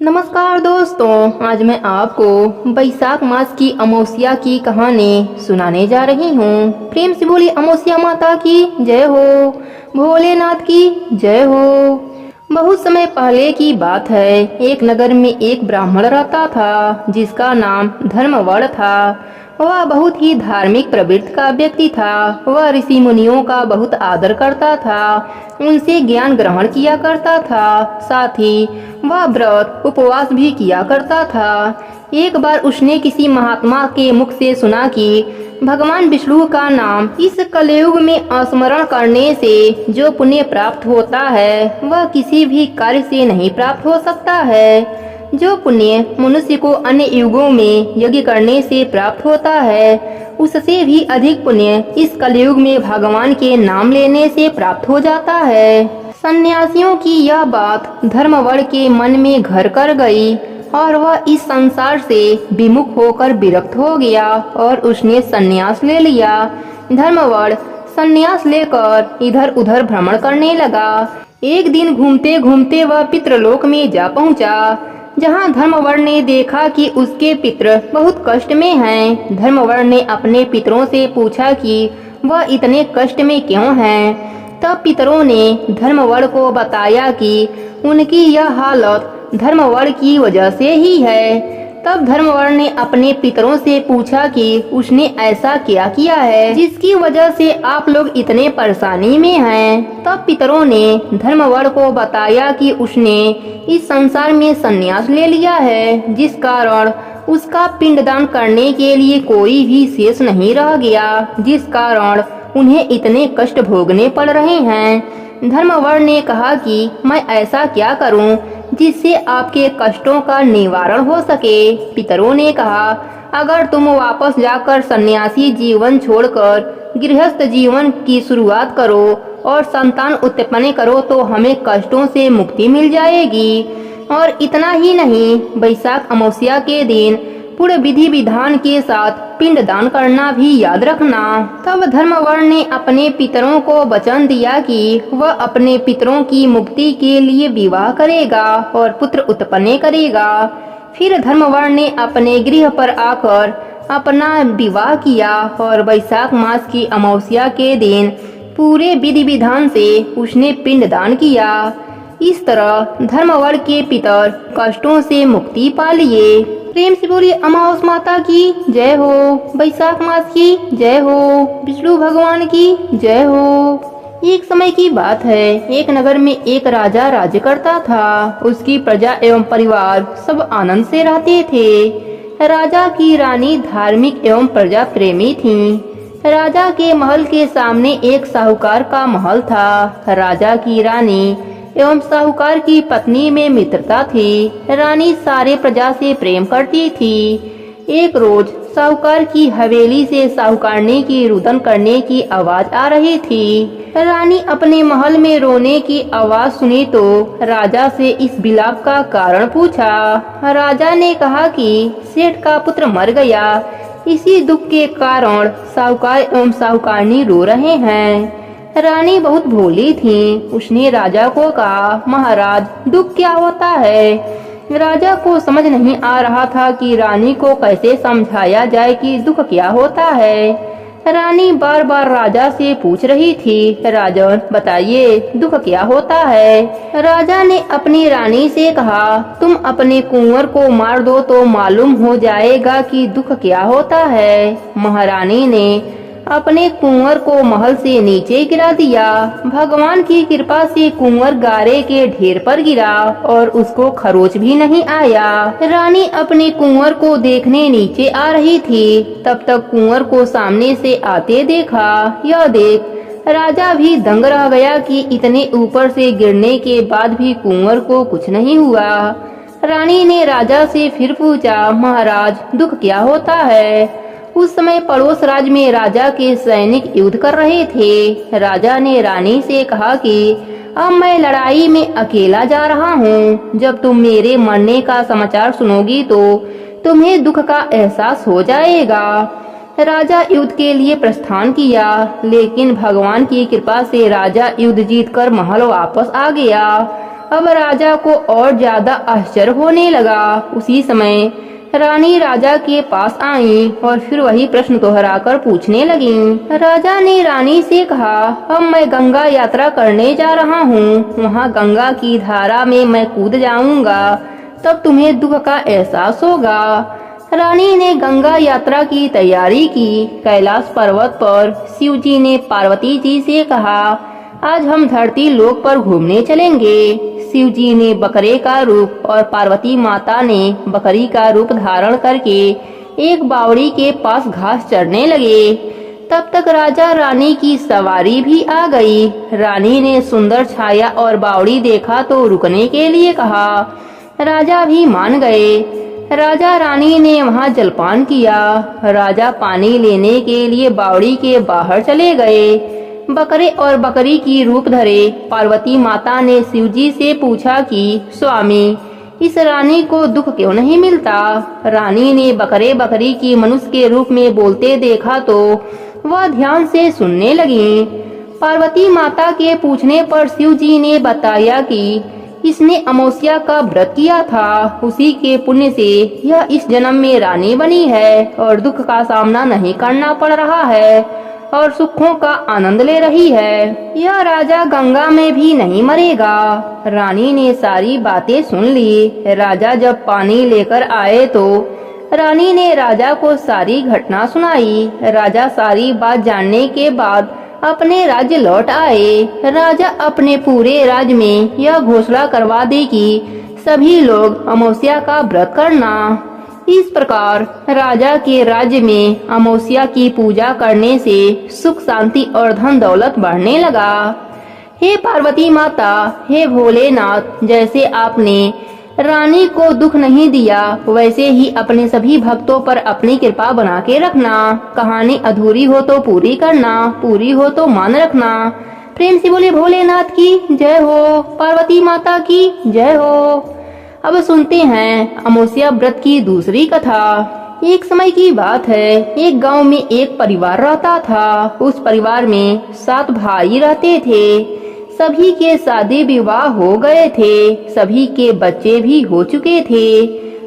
नमस्कार दोस्तों, आज मैं आपको बैसाख मास की अमावस्या की कहानी सुनाने जा रही हूँ। प्रेम से बोली अमावस्या माता की जय हो, भोलेनाथ की जय हो। बहुत समय पहले की बात है। एक नगर में एक ब्राह्मण रहता था जिसका नाम धर्मवड़ था। वह बहुत ही धार्मिक प्रवृत्ति का व्यक्ति था। वह ऋषि मुनियों का बहुत आदर करता था, उनसे ज्ञान ग्रहण किया करता था। साथ ही वह व्रत उपवास भी किया करता था। एक बार उसने किसी महात्मा के मुख से सुना कि भगवान विष्णु का नाम इस कलयुग में स्मरण करने से जो पुण्य प्राप्त होता है वह किसी भी कार्य से नहीं प्राप्त हो सकता है। जो पुण्य मनुष्य को अन्य युगों में यज्ञ करने से प्राप्त होता है उससे भी अधिक पुण्य इस कलयुग में भगवान के नाम लेने से प्राप्त हो जाता है। सन्यासियों की यह बात धर्मवड़ के मन में घर कर गई और वह इस संसार से विमुख होकर विरक्त हो गया और उसने सन्यास ले लिया। धर्मवड़ सन्यास लेकर इधर उधर भ्रमण करने लगा। एक दिन घूमते घूमते वह पितृलोक में जा पहुंचा, जहां धर्मवड़ ने देखा कि उसके पितृ बहुत कष्ट में हैं। धर्मवड़ ने अपने पितरों से पूछा कि वह इतने कष्ट में क्यों हैं। तब पितरों ने धर्मवड़ को बताया कि उनकी यह हालत धर्मवड़ की वजह से ही है। तब धर्मवड़ ने अपने पितरों से पूछा कि उसने ऐसा क्या किया है जिसकी वजह से आप लोग इतने परेशानी में हैं। तब पितरों ने धर्मवड़ को बताया कि उसने इस संसार में संन्यास ले लिया है, जिस कारण उसका पिंडदान करने के लिए कोई भी शेष नहीं रह गया, जिस कारण उन्हें इतने कष्ट भोगने पड़ रहे हैं। धर्मवड़ ने कहा कि मैं ऐसा क्या करूं जिससे आपके कष्टों का निवारण हो सके। पितरों ने कहा, अगर तुम वापस जाकर सन्यासी जीवन छोड़कर गृहस्थ जीवन की शुरुआत करो और संतान उत्पन्न करो तो हमें कष्टों से मुक्ति मिल जाएगी। और इतना ही नहीं, बैसाख अमावस्या के दिन पूरे विधि विधान के साथ पिंड दान करना भी याद रखना। तब धर्मवड़ ने अपने पितरों को वचन दिया कि वह अपने पितरों की मुक्ति के लिए विवाह करेगा और पुत्र उत्पन्न करेगा। फिर धर्मवड़ ने अपने गृह पर आकर अपना विवाह किया और बैसाख मास की अमावस्या के दिन पूरे विधि विधान से उसने पिंड दान किया। इस तरह धर्मवड़ के पितर कष्टों से मुक्ति पा लिए। प्रेम से बोलिए अमावस माता की जय हो, बैसाख मास की जय हो, विष्णु भगवान की जय हो। एक समय की बात है। एक नगर में एक राजा राज्य करता था। उसकी प्रजा एवं परिवार सब आनंद से रहते थे। राजा की रानी धार्मिक एवं प्रजा प्रेमी थी। राजा के महल के सामने एक साहूकार का महल था। राजा की रानी एवं साहूकार की पत्नी में मित्रता थी। रानी सारे प्रजा से प्रेम करती थी। एक रोज साहूकार की हवेली से साहूकारनी की रुदन करने की आवाज आ रही थी। रानी अपने महल में रोने की आवाज सुनी तो राजा से इस विलाप का कारण पूछा। राजा ने कहा कि सेठ का पुत्र मर गया, इसी दुख के कारण साहूकार एवं साहूकारनी रो रहे हैं। रानी बहुत भोली थी। उसने राजा को कहा, महाराज दुख क्या होता है। राजा को समझ नहीं आ रहा था कि रानी को कैसे समझाया जाए कि दुख क्या होता है। रानी बार बार राजा से पूछ रही थी, राजन बताइए दुख क्या होता है। राजा ने अपनी रानी से कहा, तुम अपने कुंवर को मार दो तो मालूम हो जाएगा कि दुख क्या होता है। महारानी ने अपने कुंवर को महल से नीचे गिरा दिया। भगवान की कृपा से कुंवर गारे के ढेर पर गिरा और उसको खरोच भी नहीं आया। रानी अपने कुंवर को देखने नीचे आ रही थी, तब तक कुंवर को सामने से आते देखा। यह देख राजा भी दंग रह गया कि इतने ऊपर से गिरने के बाद भी कुंवर को कुछ नहीं हुआ। रानी ने राजा से फिर पूछा, महाराज दुख क्या होता है। उस समय पड़ोस राज्य में राजा के सैनिक युद्ध कर रहे थे। राजा ने रानी से कहा कि अब मैं लड़ाई में अकेला जा रहा हूँ। जब तुम मेरे मरने का समाचार सुनोगी तो तुम्हें दुख का एहसास हो जाएगा। राजा युद्ध के लिए प्रस्थान किया, लेकिन भगवान की कृपा से राजा युद्ध जीतकर महल वापस आ गया। अब राजा को और ज्यादा आश्चर्य होने लगा। उसी समय रानी राजा के पास आई और फिर वही प्रश्न दोहराकर पूछने लगी। राजा ने रानी से कहा, अब मैं गंगा यात्रा करने जा रहा हूँ, वहाँ गंगा की धारा में मैं कूद जाऊंगा, तब तुम्हें दुख का एहसास होगा। रानी ने गंगा यात्रा की तैयारी की। कैलाश पर्वत पर शिव जी ने पार्वती जी से कहा, आज हम धरती लोक पर घूमने चलेंगे। शिव जी ने बकरे का रूप और पार्वती माता ने बकरी का रूप धारण करके एक बावड़ी के पास घास चरने लगे। तब तक राजा रानी की सवारी भी आ गई। रानी ने सुंदर छाया और बावड़ी देखा तो रुकने के लिए कहा। राजा भी मान गए। राजा रानी ने वहाँ जलपान किया। राजा पानी लेने के लिए बावड़ी के बाहर चले गए। बकरे और बकरी की रूप धरे पार्वती माता ने शिवजी से पूछा कि स्वामी, इस रानी को दुख क्यों नहीं मिलता? रानी ने बकरे बकरी की मनुष्य के रूप में बोलते देखा तो वह ध्यान से सुनने लगी। पार्वती माता के पूछने पर शिव जी ने बताया कि इसने अमावस्या का व्रत किया था, उसी के पुण्य से यह इस जन्म में रानी बनी है और दुख का सामना नहीं करना पड़ रहा है और सुखों का आनंद ले रही है। यह राजा गंगा में भी नहीं मरेगा। रानी ने सारी बातें सुन ली। राजा जब पानी लेकर आए तो रानी ने राजा को सारी घटना सुनाई। राजा सारी बात जानने के बाद अपने राज्य लौट आए। राजा अपने पूरे राज्य में यह घोषणा करवा दी कि सभी लोग अमावस्या का व्रत करना। इस प्रकार राजा के राज्य में अमावस्या की पूजा करने से सुख शांति और धन दौलत बढ़ने लगा। हे पार्वती माता, हे भोलेनाथ, जैसे आपने रानी को दुख नहीं दिया वैसे ही अपने सभी भक्तों पर अपनी कृपा बना के रखना। कहानी अधूरी हो तो पूरी करना, पूरी हो तो मान रखना। प्रेम से बोले भोलेनाथ की जय हो, पार्वती माता की जय हो। अब सुनते हैं अमावस्या व्रत की दूसरी कथा। एक समय की बात है, एक गांव में एक परिवार रहता था। उस परिवार में 7 भाई रहते थे। सभी के शादी विवाह हो गए थे, सभी के बच्चे भी हो चुके थे।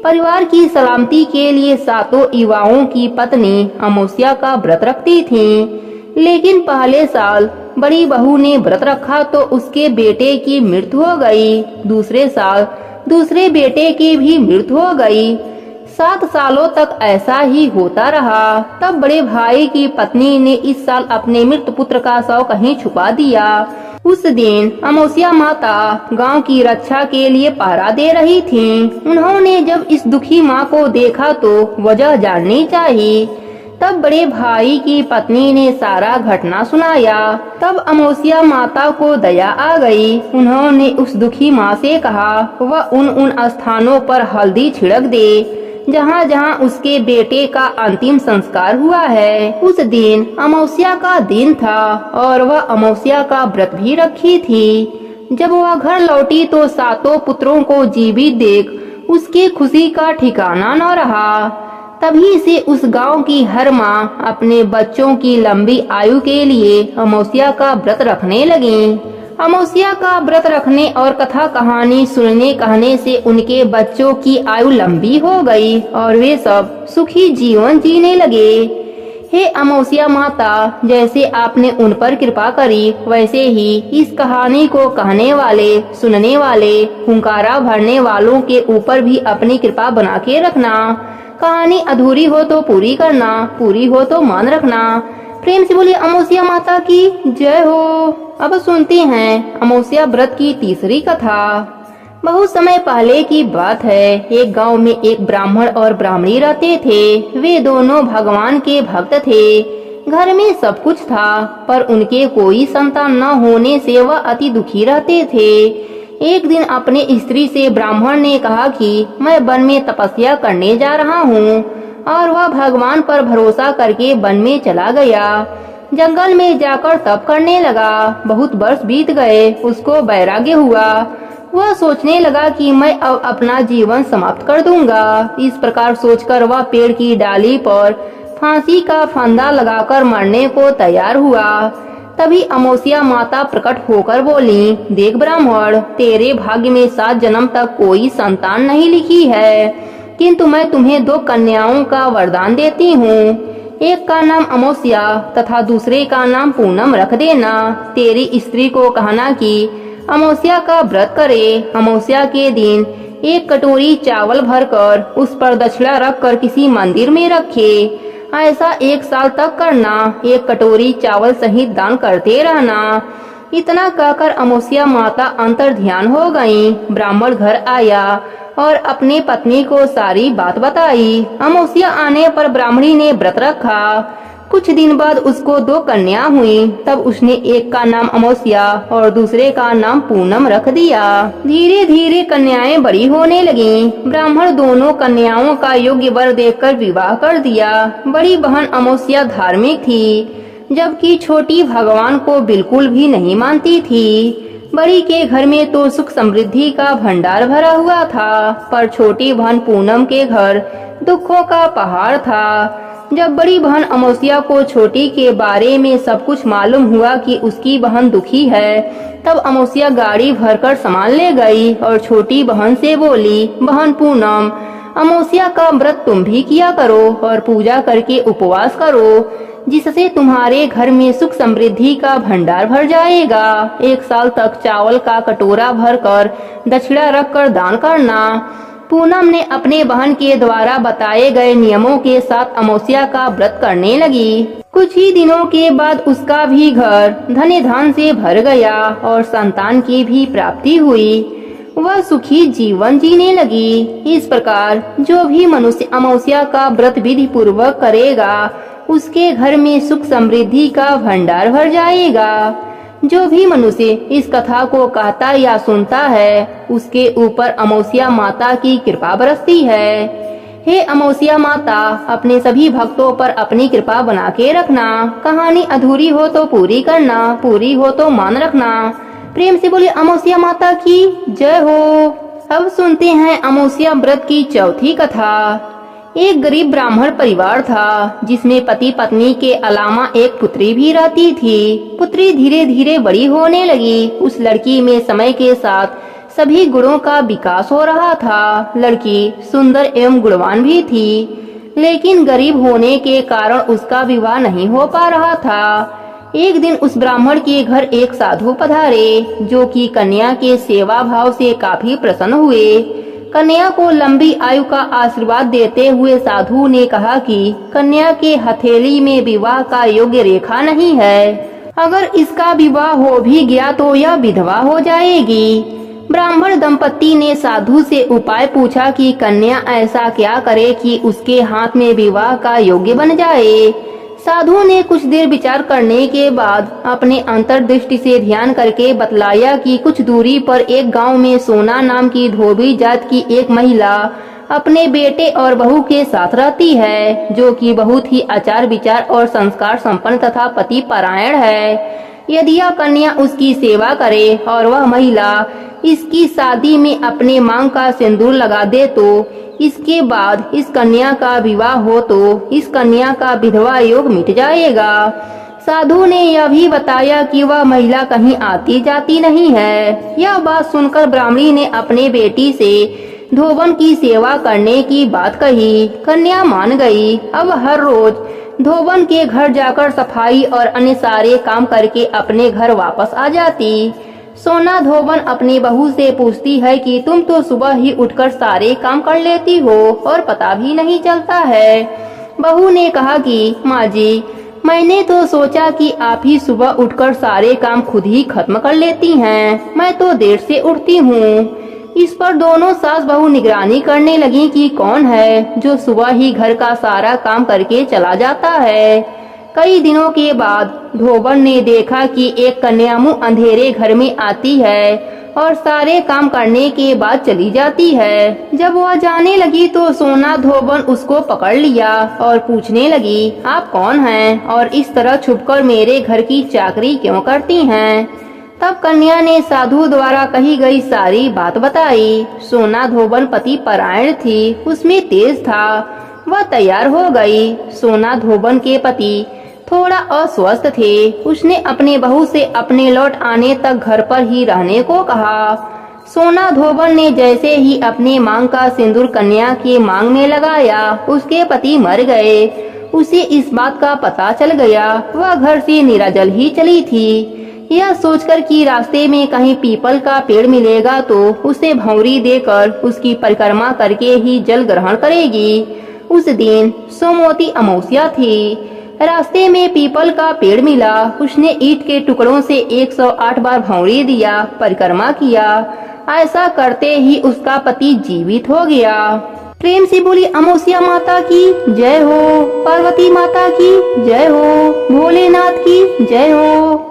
परिवार की सलामती के लिए 7 युवाओं की पत्नी अमावस्या का व्रत रखती थी। लेकिन पहले साल बड़ी बहू ने व्रत रखा तो उसके बेटे की मृत्यु हो गई। दूसरे साल दूसरे बेटे की भी मृत्यु हो गई। 7 सालों तक ऐसा ही होता रहा। तब बड़े भाई की पत्नी ने इस साल अपने मृत पुत्र का शव कहीं छुपा दिया। उस दिन अमावस्या माता गांव की रक्षा के लिए पहरा दे रही थीं। उन्होंने जब इस दुखी माँ को देखा तो वजह जाननी चाहिए। तब बड़े भाई की पत्नी ने सारा घटना सुनाया। तब अमावस्या माता को दया आ गई। उन्होंने उस दुखी माँ से कहा वह उन स्थानों पर हल्दी छिड़क दे जहाँ जहाँ उसके बेटे का अंतिम संस्कार हुआ है। उस दिन अमावस्या का दिन था और वह अमावस्या का व्रत भी रखी थी। जब वह घर लौटी तो 7 पुत्रों को जीवित देख उसकी खुशी का ठिकाना न रहा। तभी से उस गांव की हर माँ अपने बच्चों की लंबी आयु के लिए अमावस्या का व्रत रखने लगी। अमावस्या का व्रत रखने और कथा कहानी सुनने कहने से उनके बच्चों की आयु लंबी हो गई और वे सब सुखी जीवन जीने लगे। हे अमावस्या माता, जैसे आपने उन पर कृपा करी वैसे ही इस कहानी को कहने वाले, सुनने वाले, हुंकारा भरने वालों के ऊपर भी अपनी कृपा बना के रखना। कहानी अधूरी हो तो पूरी करना, पूरी हो तो मान रखना। प्रेम से बोलिए अमावस्या माता की जय हो। अब सुनते हैं अमावस्या व्रत की तीसरी कथा। बहुत समय पहले की बात है, एक गांव में एक ब्राह्मण और ब्राह्मणी रहते थे। वे दोनों भगवान के भक्त थे। घर में सब कुछ था पर उनके कोई संतान न होने से वह अति दुखी रहते थे। एक दिन अपने स्त्री से ब्राह्मण ने कहा कि मैं वन में तपस्या करने जा रहा हूँ और वह भगवान पर भरोसा करके वन में चला गया। जंगल में जाकर तप करने लगा। बहुत वर्ष बीत गए, उसको वैराग्य हुआ। वह सोचने लगा कि मैं अब अपना जीवन समाप्त कर दूंगा। इस प्रकार सोचकर वह पेड़ की डाली पर फांसी का फंदा लगाकर मरने को तैयार हुआ। तभी अमोसिया माता प्रकट होकर बोली, देख ब्राह्मण, तेरे भाग्य में 7 जन्म तक कोई संतान नहीं लिखी है, किंतु मैं तुम्हें 2 कन्याओं का वरदान देती हूँ। एक का नाम अमोसिया तथा दूसरे का नाम पूनम रख देना। तेरी स्त्री को कहना कि अमोसिया का व्रत करे। अमोसिया के दिन 1 कटोरी चावल भरकर उस पर दक्षिणा रखकर किसी मंदिर में रखे। ऐसा 1 साल तक करना। 1 कटोरी चावल सहित दान करते रहना। इतना कहकर अमोसिया माता अंतर ध्यान हो गईं। ब्राह्मण घर आया और अपने पत्नी को सारी बात बताई। अमोसिया आने पर ब्राह्मणी ने व्रत रखा। कुछ दिन बाद उसको 2 कन्या हुई। तब उसने एक का नाम अमोसिया और दूसरे का नाम पूनम रख दिया। धीरे धीरे कन्याएं बड़ी होने लगीं। ब्राह्मण दोनों कन्याओं का योग्य वर देखकर विवाह कर दिया। बड़ी बहन अमोसिया धार्मिक थी, जबकि छोटी भगवान को बिल्कुल भी नहीं मानती थी। बड़ी के घर में तो सुख समृद्धि का भंडार भरा हुआ था, पर छोटी बहन पूनम के घर दुखों का पहाड़ था। जब बड़ी बहन अमोसिया को छोटी के बारे में सब कुछ मालूम हुआ कि उसकी बहन दुखी है, तब अमोसिया गाड़ी भरकर सामान ले गई और छोटी बहन से बोली, बहन पूनम, अमोसिया का व्रत तुम भी किया करो और पूजा करके उपवास करो, जिससे तुम्हारे घर में सुख समृद्धि का भंडार भर जाएगा। 1 साल तक चावल का कटोरा भरकर दक्षिणा रखकर दान करना। पूनम ने अपने बहन के द्वारा बताए गए नियमों के साथ अमोसिया का व्रत करने लगी। कुछ ही दिनों के बाद उसका भी घर धन धान से भर गया और संतान की भी प्राप्ति हुई। वह सुखी जीवन जीने लगी। इस प्रकार जो भी मनुष्य अमोसिया का व्रत विधि पूर्वक करेगा, उसके घर में सुख समृद्धि का भंडार भर जाएगा। जो भी मनुष्य इस कथा को कहता या सुनता है, उसके ऊपर अमोसिया माता की कृपा बरसती है। हे अमोसिया माता, अपने सभी भक्तों पर अपनी कृपा बना के रखना। कहानी अधूरी हो तो पूरी करना, पूरी हो तो मान रखना। प्रेम से बोले अमोसिया माता की जय हो। अब सुनते हैं अमोसिया व्रत की चौथी कथा। एक गरीब ब्राह्मण परिवार था, जिसमें पति पत्नी के अलावा एक पुत्री भी रहती थी। पुत्री धीरे धीरे बड़ी होने लगी। उस लड़की में समय के साथ सभी गुणों का विकास हो रहा था। लड़की सुंदर एवं गुणवान भी थी, लेकिन गरीब होने के कारण उसका विवाह नहीं हो पा रहा था। एक दिन उस ब्राह्मण के घर एक साधु पधारे, जो कि कन्या के सेवा भाव से काफी प्रसन्न हुए। कन्या को लंबी आयु का आशीर्वाद देते हुए साधु ने कहा कि कन्या के हथेली में विवाह का योग्य रेखा नहीं है। अगर इसका विवाह हो भी गया तो यह विधवा हो जाएगी। ब्राह्मण दंपति ने साधु से उपाय पूछा कि कन्या ऐसा क्या करे कि उसके हाथ में विवाह का योग्य बन जाए। साधु ने कुछ देर विचार करने के बाद अपने अंतर्दृष्टि से ध्यान करके बतलाया कि कुछ दूरी पर एक गांव में सोना नाम की धोबी जात की एक महिला अपने बेटे और बहू के साथ रहती है, जो कि बहुत ही आचार विचार और संस्कार संपन्न तथा पति परायण है। यदि यह कन्या उसकी सेवा करे और वह महिला इसकी शादी में अपने मांग का सिंदूर लगा दे, तो इसके बाद इस कन्या का विवाह हो तो इस कन्या का विधवा योग मिट जाएगा। साधु ने यह भी बताया कि वह महिला कहीं आती जाती नहीं है। यह बात सुनकर ब्राह्मणी ने अपने बेटी से धोबन की सेवा करने की बात कही। कन्या मान गई। अब हर रोज धोबन के घर जाकर सफाई और अन्य सारे काम करके अपने घर वापस आ जाती। सोना धोबन अपनी बहू से पूछती है कि तुम तो सुबह ही उठकर सारे काम कर लेती हो और पता भी नहीं चलता है। बहू ने कहा कि माँ जी, मैंने तो सोचा कि आप ही सुबह उठकर सारे काम खुद ही खत्म कर लेती हैं। मैं तो देर से उठती हूँ। इस पर दोनों सास बहू निगरानी करने लगी कि कौन है जो सुबह ही घर का सारा काम करके चला जाता है। कई दिनों के बाद धोबन ने देखा कि एक कन्या मुँह अंधेरे घर में आती है और सारे काम करने के बाद चली जाती है। जब वह जाने लगी तो सोना धोबन उसको पकड़ लिया और पूछने लगी, आप कौन हैं और इस तरह छुपकर मेरे घर की चाकरी क्यों करती हैं? तब कन्या ने साधु द्वारा कही गई सारी बात बताई। सोना धोबन पति परायण थी, उसमें तेज था। वह तैयार हो गई। सोना धोबन के पति थोड़ा अस्वस्थ थे। उसने अपने बहू से अपने लौट आने तक घर पर ही रहने को कहा। सोना धोबन ने जैसे ही अपने मांग का सिंदूर कन्या के मांग में लगाया, उसके पति मर गए। उसे इस बात का पता चल गया। वह घर से निराजल ही चली थी। यह सोचकर कि रास्ते में कहीं पीपल का पेड़ मिलेगा तो उसे भंवरी देकर उसकी परिक्रमा करके ही जल ग्रहण करेगी। उस दिन सोमवती अमावस्या थी। रास्ते में पीपल का पेड़ मिला। उसने ईंट के टुकड़ों से 108 बार भंवरी दिया, परिक्रमा किया। ऐसा करते ही उसका पति जीवित हो गया। प्रेम से बोली अमावस्या माता की जय हो, पार्वती माता की जय हो, भोलेनाथ की जय हो।